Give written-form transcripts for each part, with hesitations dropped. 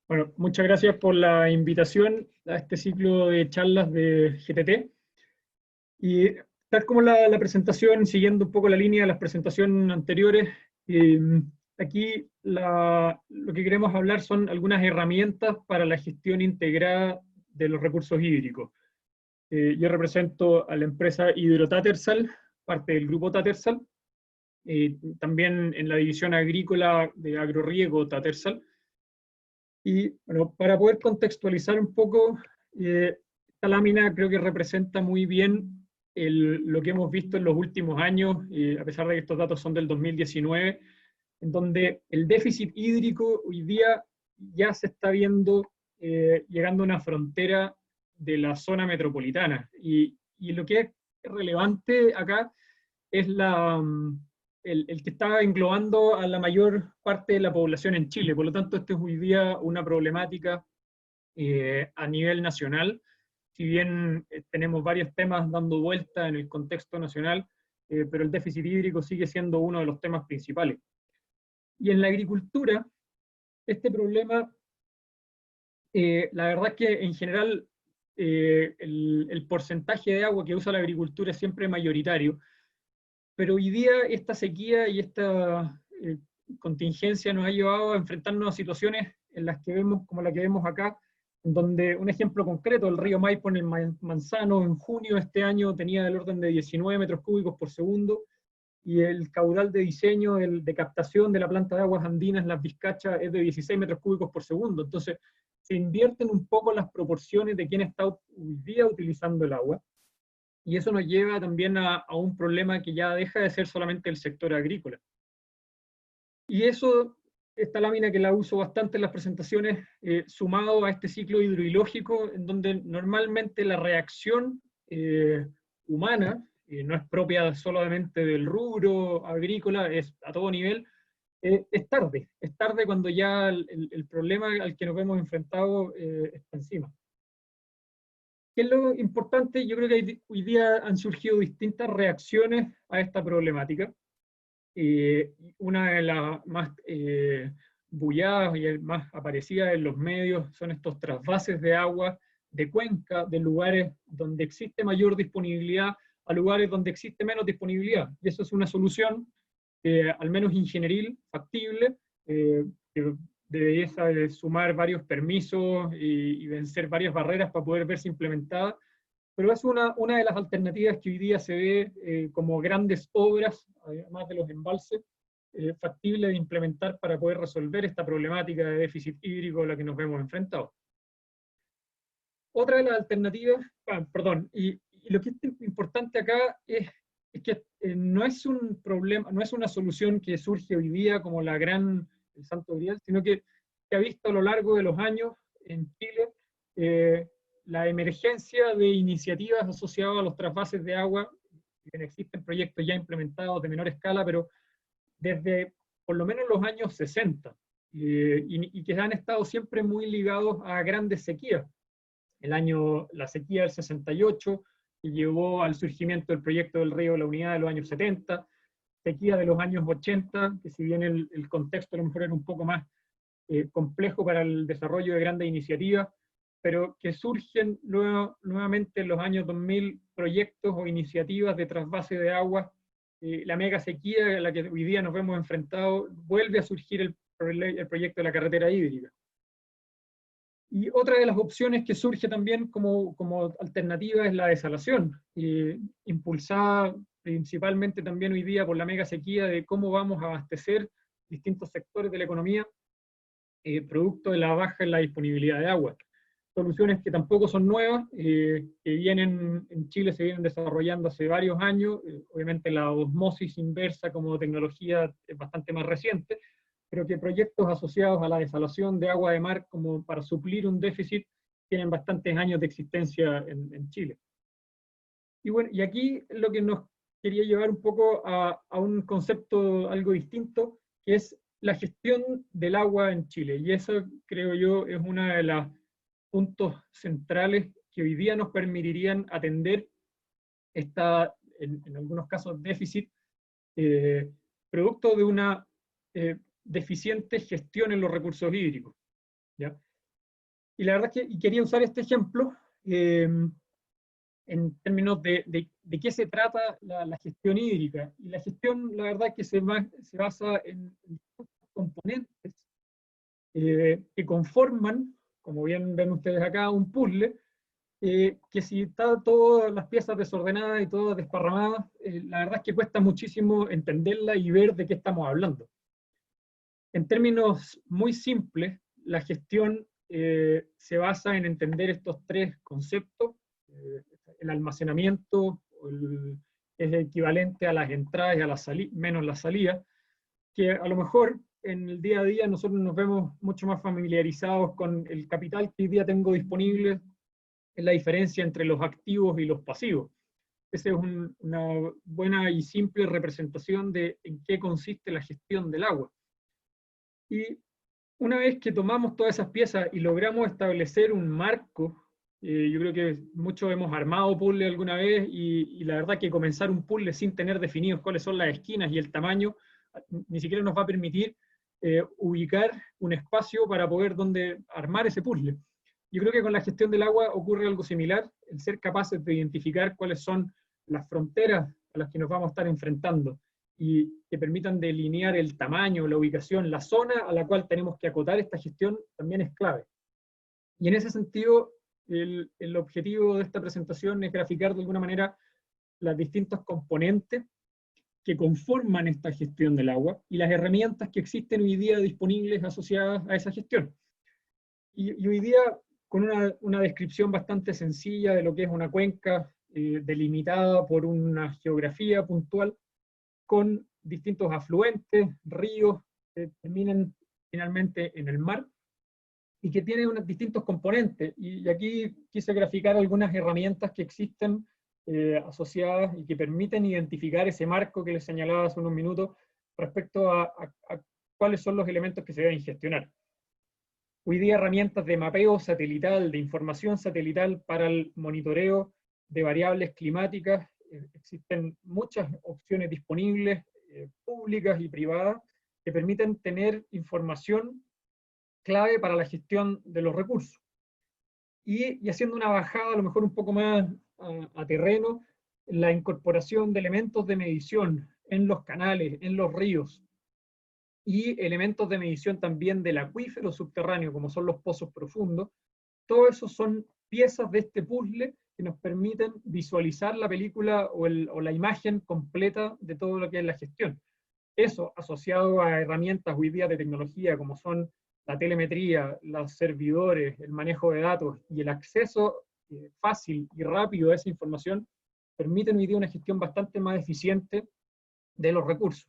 Bueno, muchas gracias por la invitación a este ciclo de charlas de GTT. Y tal como la presentación, siguiendo un poco la línea de las presentaciones anteriores, eh, aquí lo que queremos hablar son algunas herramientas para la gestión integrada de los recursos hídricos. Yo represento a la empresa Hidrotattersall, parte del grupo Tattersall, también en la división agrícola de Agroriego Tattersall. Y bueno, para poder contextualizar un poco, esta lámina creo que representa muy bien lo que hemos visto en los últimos años, a pesar de que estos datos son del 2019, en donde el déficit hídrico hoy día ya se está viendo llegando a una frontera de la zona metropolitana. Y lo que es relevante acá es el que está englobando a la mayor parte de la población en Chile. Por lo tanto, esto es hoy día una problemática a nivel nacional. Si bien tenemos varios temas dando vuelta en el contexto nacional, pero el déficit hídrico sigue siendo uno de los temas principales. Y en la agricultura, este problema, la verdad es que en general el porcentaje de agua que usa la agricultura es siempre mayoritario, pero hoy día esta sequía y esta contingencia nos ha llevado a enfrentarnos a situaciones en las que vemos, como la que vemos acá, donde un ejemplo concreto, el río Maipo en el Manzano en junio de este año tenía del orden de 19 metros cúbicos por segundo, y el caudal de diseño de captación de la planta de aguas andinas, las Vizcachas, es de 16 metros cúbicos por segundo. Entonces, se invierten un poco las proporciones de quién está hoy día utilizando el agua, y eso nos lleva también a un problema que ya deja de ser solamente el sector agrícola. Y eso, esta lámina que la uso bastante en las presentaciones, sumado a este ciclo hidroilógico, en donde normalmente la reacción humana no es propia solamente del rubro agrícola, es a todo nivel, es tarde cuando ya el problema al que nos hemos enfrentado está encima. ¿Qué es lo importante? Yo creo que hoy día han surgido distintas reacciones a esta problemática. Una de las más bulladas y más aparecidas en los medios son estos trasvases de agua de cuenca, de lugares donde existe mayor disponibilidad a lugares donde existe menos disponibilidad. Y eso es una solución, al menos ingenieril, factible, que debería sumar varios permisos y vencer varias barreras para poder verse implementada, pero es una de las alternativas que hoy día se ve como grandes obras, además de los embalses, factibles de implementar para poder resolver esta problemática de déficit hídrico a la que nos vemos enfrentados. Otra de las alternativas, perdón, y lo que es importante acá es que no es un problema, no es una solución que surge hoy día como el santo grial, sino que se ha visto a lo largo de los años en Chile la emergencia de iniciativas asociadas a los trasvases de agua. Existen proyectos ya implementados de menor escala, pero desde por lo menos los años 60, y que han estado siempre muy ligados a grandes sequías. La sequía del 68, que llevó al surgimiento del proyecto del río de la Unidad de los años 70, sequía de los años 80, que si bien el contexto a lo mejor era un poco más complejo para el desarrollo de grandes iniciativas, pero que surgen nuevamente en los años 2000 proyectos o iniciativas de trasvase de agua. La mega sequía a la que hoy día nos vemos enfrentados, vuelve a surgir el proyecto de la carretera hídrica. Y otra de las opciones que surge también como alternativa es la desalación, impulsada principalmente también hoy día por la mega sequía de cómo vamos a abastecer distintos sectores de la economía producto de la baja en la disponibilidad de agua. Soluciones que tampoco son nuevas, que en Chile se vienen desarrollando hace varios años. Obviamente la osmosis inversa como tecnología es bastante más reciente, pero que proyectos asociados a la desalación de agua de mar como para suplir un déficit tienen bastantes años de existencia en Chile. Y bueno, y aquí lo que nos quería llevar un poco a un concepto algo distinto, que es la gestión del agua en Chile. Y eso, creo yo, es uno de los puntos centrales que hoy día nos permitirían atender en algunos casos, déficit, producto de una deficiente gestión en los recursos hídricos, ¿ya? Y la verdad es que quería usar este ejemplo en términos de qué se trata la gestión hídrica. Y la gestión, la verdad, es que se basa en componentes que conforman, como bien ven ustedes acá, un puzzle, que si está todas las piezas desordenadas y todas desparramadas, la verdad es que cuesta muchísimo entenderla y ver de qué estamos hablando. En términos muy simples, la gestión se basa en entender estos tres conceptos. El almacenamiento es equivalente a las entradas y a las menos las salidas, que a lo mejor en el día a día nosotros nos vemos mucho más familiarizados con el capital que hoy día tengo disponible, es la diferencia entre los activos y los pasivos. Esa es una buena y simple representación de en qué consiste la gestión del agua. Y una vez que tomamos todas esas piezas y logramos establecer un marco, yo creo que muchos hemos armado puzzle alguna vez y la verdad que comenzar un puzzle sin tener definidos cuáles son las esquinas y el tamaño, ni siquiera nos va a permitir ubicar un espacio para poder donde armar ese puzzle. Yo creo que con la gestión del agua ocurre algo similar, el ser capaces de identificar cuáles son las fronteras a las que nos vamos a estar enfrentando y que permitan delinear el tamaño, la ubicación, la zona a la cual tenemos que acotar esta gestión también es clave. Y en ese sentido, el objetivo de esta presentación es graficar de alguna manera las distintos componentes que conforman esta gestión del agua y las herramientas que existen hoy día disponibles asociadas a esa gestión. Y hoy día, con una descripción bastante sencilla de lo que es una cuenca delimitada por una geografía puntual, con distintos afluentes, ríos, que terminan finalmente en el mar, y que tienen unos distintos componentes. Y aquí quise graficar algunas herramientas que existen asociadas y que permiten identificar ese marco que les señalaba hace unos minutos respecto a cuáles son los elementos que se deben gestionar. Hoy día herramientas de mapeo satelital, de información satelital para el monitoreo de variables climáticas, existen muchas opciones disponibles, públicas y privadas, que permiten tener información clave para la gestión de los recursos. Y haciendo una bajada a lo mejor un poco más a terreno, la incorporación de elementos de medición en los canales, en los ríos, y elementos de medición también del acuífero subterráneo, como son los pozos profundos, todo eso son piezas de este puzzle que nos permiten visualizar la película o la imagen completa de todo lo que es la gestión. Eso asociado a herramientas hoy día de tecnología como son la telemetría, los servidores, el manejo de datos y el acceso fácil y rápido a esa información, permiten hoy día una gestión bastante más eficiente de los recursos.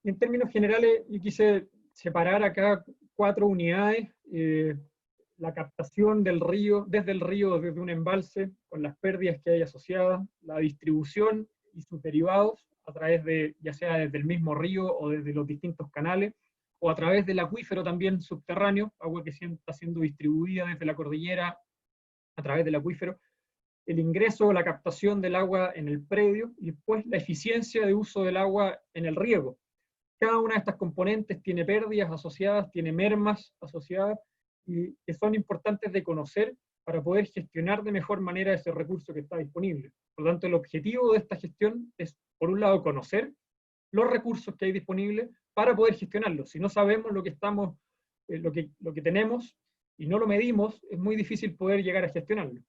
Y en términos generales, yo quise separar acá 4 unidades, la captación del río, desde un embalse, con las pérdidas que hay asociadas, la distribución y sus derivados, a través de, ya sea desde el mismo río o desde los distintos canales, o a través del acuífero también subterráneo, agua que está siendo distribuida desde la cordillera a través del acuífero, el ingreso o la captación del agua en el predio, y después la eficiencia de uso del agua en el riego. Cada una de estas componentes tiene pérdidas asociadas, tiene mermas asociadas, y que son importantes de conocer para poder gestionar de mejor manera ese recurso que está disponible. Por lo tanto, el objetivo de esta gestión es, por un lado, conocer los recursos que hay disponibles para poder gestionarlos. Si no sabemos lo que tenemos y no lo medimos, es muy difícil poder llegar a gestionarlo.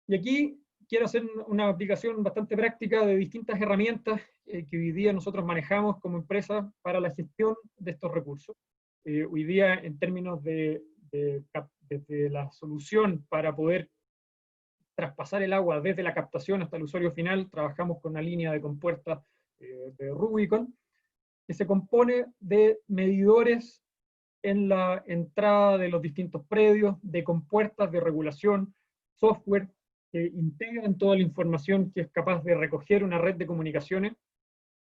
Y aquí quiero hacer una aplicación bastante práctica de distintas herramientas que hoy día nosotros manejamos como empresa para la gestión de estos recursos. Hoy día, en términos de la solución para poder traspasar el agua desde la captación hasta el usuario final, trabajamos con una línea de compuertas de Rubicon, que se compone de medidores en la entrada de los distintos predios, de compuertas de regulación, software que integran toda la información que es capaz de recoger una red de comunicaciones,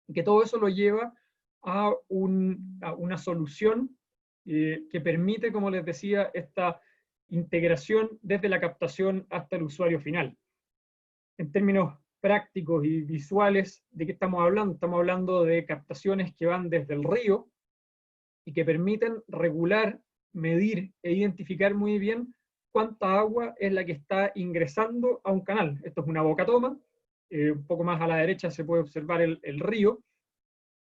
y que todo eso lo lleva a una solución que permite, como les decía, esta integración desde la captación hasta el usuario final. En términos prácticos y visuales, ¿de qué estamos hablando? Estamos hablando de captaciones que van desde el río y que permiten regular medir e identificar muy bien cuánta agua es la que está ingresando a un canal. Esto es una bocatoma, un poco más a la derecha se puede observar el río,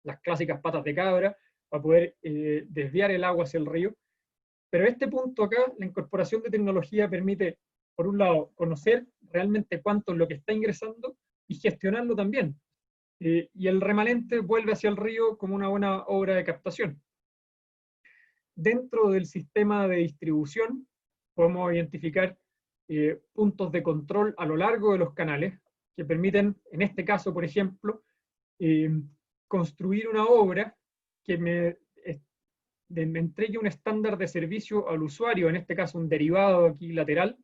las clásicas patas de cabra, para poder desviar el agua hacia el río. Pero este punto acá, la incorporación de tecnología permite, por un lado, conocer realmente cuánto es lo que está ingresando y gestionarlo también. Y el remanente vuelve hacia el río como una buena obra de captación. Dentro del sistema de distribución podemos identificar puntos de control a lo largo de los canales que permiten, en este caso, por ejemplo, construir una obra que me entregue un estándar de servicio al usuario, en este caso un derivado aquí lateral,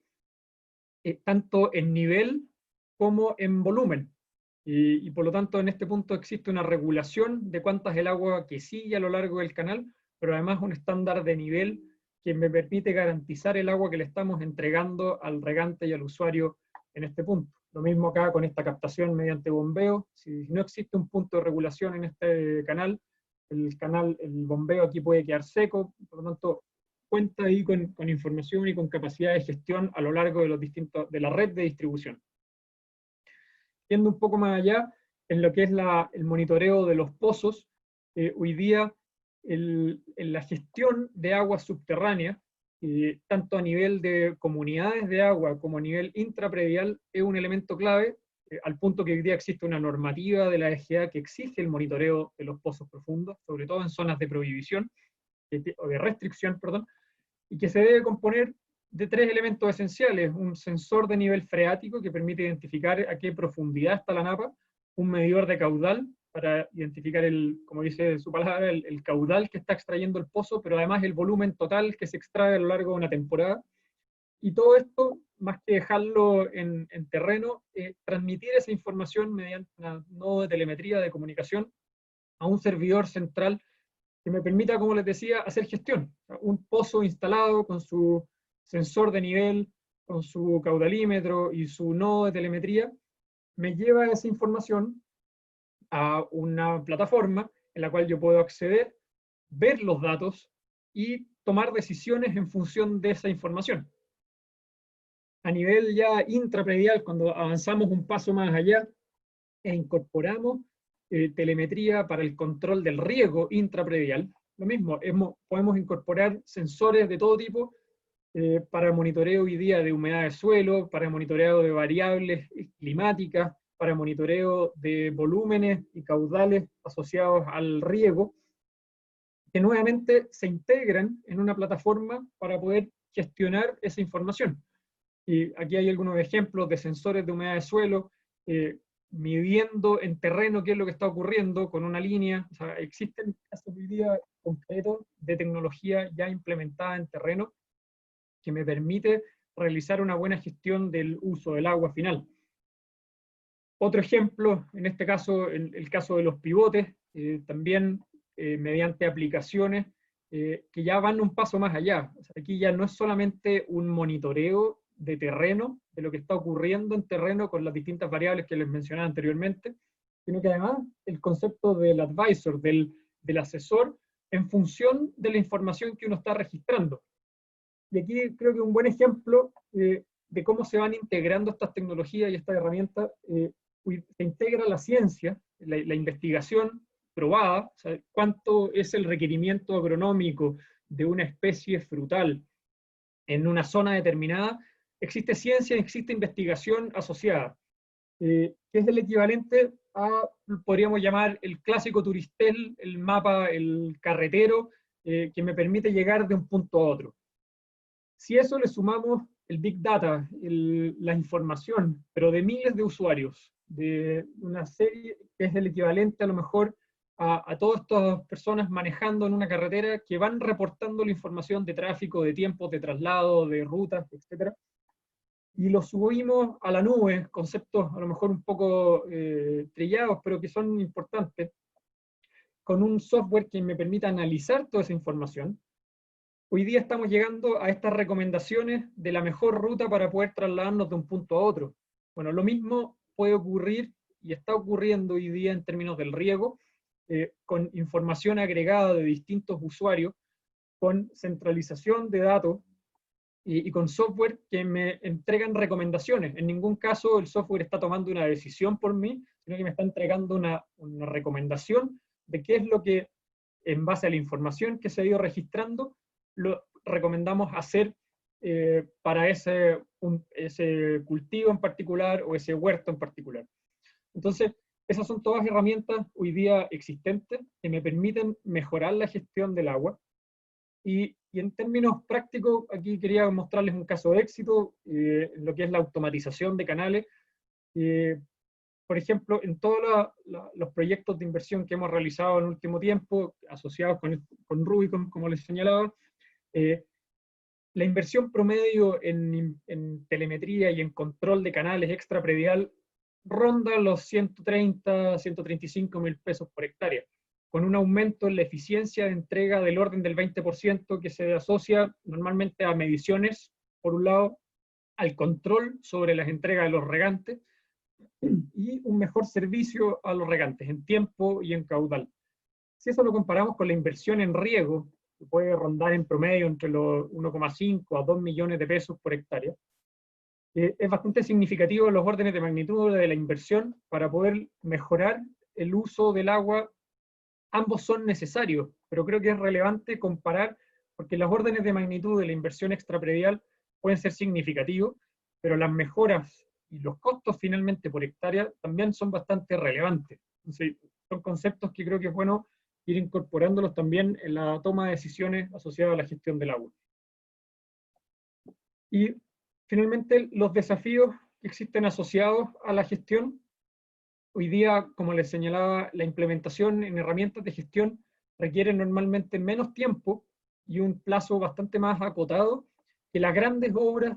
tanto en nivel como en volumen. Y por lo tanto en este punto existe una regulación de cuánta es el agua que sigue a lo largo del canal, pero además un estándar de nivel que me permite garantizar el agua que le estamos entregando al regante y al usuario en este punto. Lo mismo acá con esta captación mediante bombeo. Si no existe un punto de regulación en este canal, el bombeo aquí puede quedar seco, por lo tanto cuenta ahí con información y con capacidad de gestión a lo largo de, de la red de distribución. Yendo un poco más allá, en lo que es el monitoreo de los pozos, hoy día en la gestión de agua subterránea, tanto a nivel de comunidades de agua como a nivel intrapredial, es un elemento clave, al punto que hoy día existe una normativa de la EGA que exige el monitoreo de los pozos profundos, sobre todo en zonas de prohibición, o de restricción, perdón, y que se debe componer de tres elementos esenciales: un sensor de nivel freático que permite identificar a qué profundidad está la napa, un medidor de caudal para identificar, como dice su palabra, el caudal que está extrayendo el pozo, pero además el volumen total que se extrae a lo largo de una temporada. Y todo esto, más que dejarlo en terreno, transmitir esa información mediante una nodo de telemetría de comunicación a un servidor central que me permita, como les decía, hacer gestión. Un pozo instalado con su sensor de nivel, con su caudalímetro y su nodo de telemetría, me lleva esa información a una plataforma en la cual yo puedo acceder, ver los datos y tomar decisiones en función de esa información. A nivel ya intrapredial, cuando avanzamos un paso más allá e incorporamos telemetría para el control del riego intrapredial, lo mismo, podemos incorporar sensores de todo tipo para monitoreo hoy día de humedad de suelo, para monitoreo de variables climáticas, para monitoreo de volúmenes y caudales asociados al riego, que nuevamente se integran en una plataforma para poder gestionar esa información. Y aquí hay algunos ejemplos de sensores de humedad de suelo, midiendo en terreno qué es lo que está ocurriendo con una línea. O sea, existen casos hoy día concretos de tecnología ya implementada en terreno que me permite realizar una buena gestión del uso del agua final. Otro ejemplo, en este caso, el caso de los pivotes, también mediante aplicaciones que ya van un paso más allá. O sea, aquí ya no es solamente un monitoreo de terreno, de lo que está ocurriendo en terreno con las distintas variables que les mencionaba anteriormente, sino que además el concepto del advisor, del asesor, en función de la información que uno está registrando. Y aquí creo que un buen ejemplo de cómo se van integrando estas tecnologías y estas herramientas, se integra la ciencia, la investigación probada, o sea, cuánto es el requerimiento agronómico de una especie frutal en una zona determinada. Existe ciencia, existe investigación asociada, que es el equivalente a, podríamos llamar, el clásico turistel, el mapa, el carretero, que me permite llegar de un punto a otro. Si eso le sumamos el Big Data, la información, pero de miles de usuarios, de una serie que es el equivalente a lo mejor a todas estas personas manejando en una carretera que van reportando la información de tráfico, de tiempos de traslado, de rutas, etc. Y lo subimos a la nube, conceptos a lo mejor un poco trillados, pero que son importantes, con un software que me permita analizar toda esa información. Hoy día estamos llegando a estas recomendaciones de la mejor ruta para poder trasladarnos de un punto a otro. Bueno, lo mismo puede ocurrir y está ocurriendo hoy día en términos del riego, con información agregada de distintos usuarios, con centralización de datos y con software que me entregan recomendaciones. En ningún caso el software está tomando una decisión por mí, sino que me está entregando una recomendación de qué es lo que, en base a la información que se ha ido registrando, lo recomendamos hacer para ese cultivo en particular o ese huerto en particular. Entonces, esas son todas herramientas hoy día existentes que me permiten mejorar la gestión del agua. Y en términos prácticos, aquí quería mostrarles un caso de éxito, en lo que es la automatización de canales. Por ejemplo, en todos los proyectos de inversión que hemos realizado en el último tiempo, asociados con Rubicon, como les señalaba, la inversión promedio en telemetría y en control de canales extrapredial ronda los 130, 135 mil pesos por hectárea, con un aumento en la eficiencia de entrega del orden del 20% que se asocia normalmente a mediciones, por un lado, al control sobre las entregas de los regantes y un mejor servicio a los regantes en tiempo y en caudal. Si eso lo comparamos con la inversión en riego, que puede rondar en promedio entre los 1,5 a 2 millones de pesos por hectárea, es bastante significativo los órdenes de magnitud de la inversión para poder mejorar el uso del agua. Ambos son necesarios, pero creo que es relevante comparar, porque los órdenes de magnitud de la inversión extrapredial pueden ser significativos, pero las mejoras y los costos finalmente por hectárea también son bastante relevantes. Entonces, son conceptos que creo que es bueno ir incorporándolos también en la toma de decisiones asociadas a la gestión del agua. Y finalmente, los desafíos que existen asociados a la gestión. Hoy día, como les señalaba, la implementación en herramientas de gestión requiere normalmente menos tiempo y un plazo bastante más acotado que las grandes obras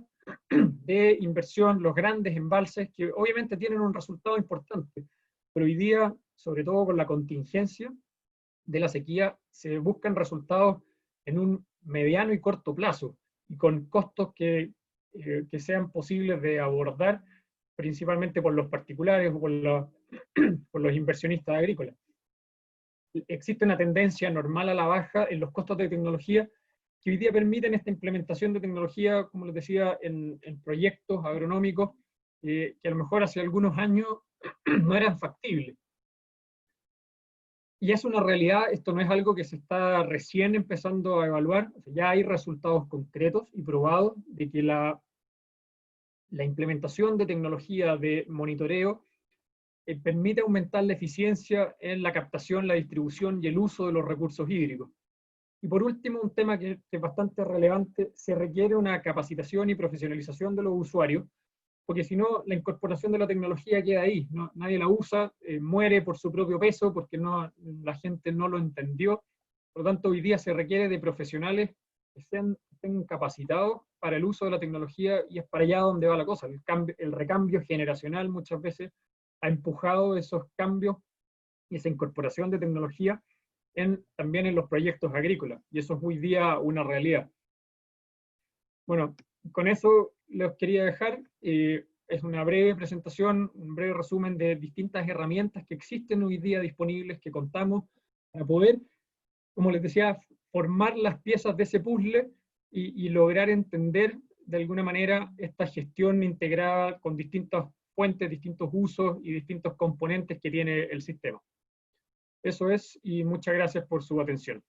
de inversión, los grandes embalses, que obviamente tienen un resultado importante, pero hoy día, sobre todo con la contingencia de la sequía, se buscan resultados en un mediano y corto plazo, y con costos que sean posibles de abordar, principalmente por los particulares o por los inversionistas agrícolas. Existe una tendencia normal a la baja en los costos de tecnología que hoy día permiten esta implementación de tecnología, como les decía, en proyectos agronómicos que a lo mejor hace algunos años no eran factibles. Y es una realidad, esto no es algo que se está recién empezando a evaluar, o sea, ya hay resultados concretos y probados de que la implementación de tecnología de monitoreo permite aumentar la eficiencia en la captación, la distribución y el uso de los recursos hídricos. Y por último, un tema que es bastante relevante, se requiere una capacitación y profesionalización de los usuarios, porque si no, la incorporación de la tecnología queda ahí, nadie la usa, muere por su propio peso, porque la gente no lo entendió. Por lo tanto, hoy día se requiere de profesionales que estén capacitados para el uso de la tecnología, y es para allá donde va la cosa. El recambio generacional muchas veces ha empujado esos cambios y esa incorporación de tecnología también en los proyectos agrícolas, y eso es hoy día una realidad. Bueno, con eso los quería dejar. Es una breve presentación, un breve resumen de distintas herramientas que existen hoy día disponibles, que contamos para poder, como les decía, formar las piezas de ese puzzle y lograr entender de alguna manera esta gestión integrada con distintas fuentes, distintos usos y distintos componentes que tiene el sistema. Eso es, y muchas gracias por su atención.